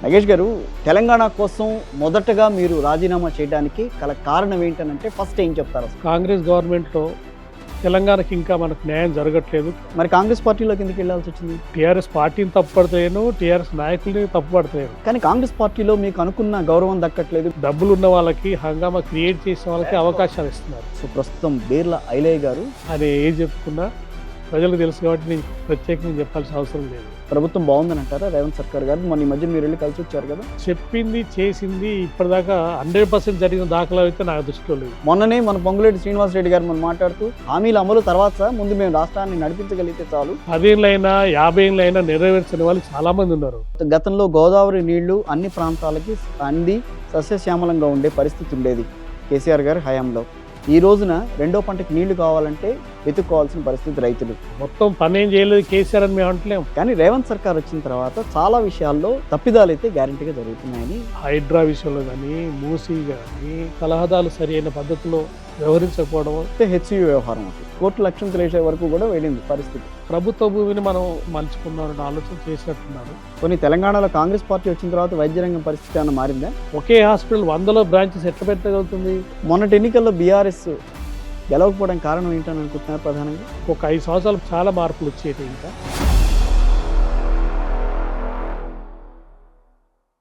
నగేష్ గారు, తెలంగాణ కోసం మొదటగా మీరు రాజీనామా చేయడానికి గల కారణం ఏంటనంటే ఫస్ట్ ఏం చెప్తారు అసలు? కాంగ్రెస్ గవర్నమెంట్లో తెలంగాణకి ఇంకా మనకు న్యాయం జరగట్లేదు. మరి కాంగ్రెస్ పార్టీలోకి ఎందుకు వెళ్ళాల్సి వచ్చింది? టీఆర్ఎస్ పార్టీని తప్పుపడతాను, టీఆర్ఎస్ నాయకుల్ని తప్పుపడతాను. కానీ కాంగ్రెస్ పార్టీలో మీకు అనుకున్న గౌరవం దక్కట్లేదు. డబ్బులు ఉన్న వాళ్ళకి, హంగామా క్రియేట్ చేసిన వాళ్ళకి అవకాశాలు ఇస్తున్నారు. సో ప్రస్తుతం బీర్ల ఐలయ్య గారు అది ఏం చెప్పుకున్నా ప్రజలకు తెలుసు కాబట్టి నేను ప్రత్యేకంగా చెప్పాల్సిన అవసరం లేదు. ప్రభుత్వం బాగుందని అంటారా రేవంత్ సర్కార్ గారు? మొన్న ఈ మధ్య మీరు వెళ్ళి కలిసి వచ్చారు కదా. చెప్పింది చేసింది ఇప్పటిదాకా 100% జరిగిన దాఖలా అయితే నా దృష్టిలో లేదు. మొన్ననే మన పొంగులేటి శ్రీనివాసరెడ్డి గారు మనం మాట్లాడుతూ హామీల అమలు తర్వాత ముందు మేము రాష్ట్రాన్ని నడిపించగలిగితే చాలు. 10 ఏళ్ళైనా 50 ఏళ్ళైనా నెరవేర్చిన వాళ్ళు చాలా మంది ఉన్నారు. గతంలో గోదావరి నీళ్లు అన్ని ప్రాంతాలకి అంది సస్యశ్యామలంగా ఉండే పరిస్థితి ఉండేది కేసీఆర్ గారి హయాంలో. ఈ రోజున రెండో పంటకి నీళ్లు కావాలంటే వెతుక్కోవాల్సిన పరిస్థితి రైతులు. మొత్తం పని ఏం చేయలేదు కేసీఆర్ అని మేము అంటలేము. కానీ రేవంత్ సర్కార్ వచ్చిన తర్వాత చాలా విషయాల్లో తప్పిదాలు అయితే గ్యారెంటీగా జరుగుతున్నాయని. హైడ్రా విషయంలో కానీ, మూసీ కానీ సలహాదాలు సరి అయిన పద్ధతిలో వ్యవహరించకపోవడం, హెచ్యు వ్యవహారం కోర్టు లక్ష్యం తెలిసే వరకు కూడా వెళ్ళింది పరిస్థితి. ప్రభుత్వ భూమిని మనం మలుచుకున్నారని ఆలోచన చేసినట్టున్నారు. కొన్ని తెలంగాణలో కాంగ్రెస్ పార్టీ వచ్చిన తర్వాత వైద్య రంగం పరిస్థితి ఏమైనా మారిందా? ఒకే హాస్పిటల్ 100లో బ్రాంచెస్ ఎట్లా పెట్టగలుగుతుంది? మొన్నటి ఎన్నికల్లో బీఆర్ఎస్ గెలవకపోవడానికి కారణం ఏంటని అనుకుంటున్నారు? ప్రధానంగా ఒక 5 సంవత్సరాలు చాలా మార్పులు వచ్చేది. ఇంకా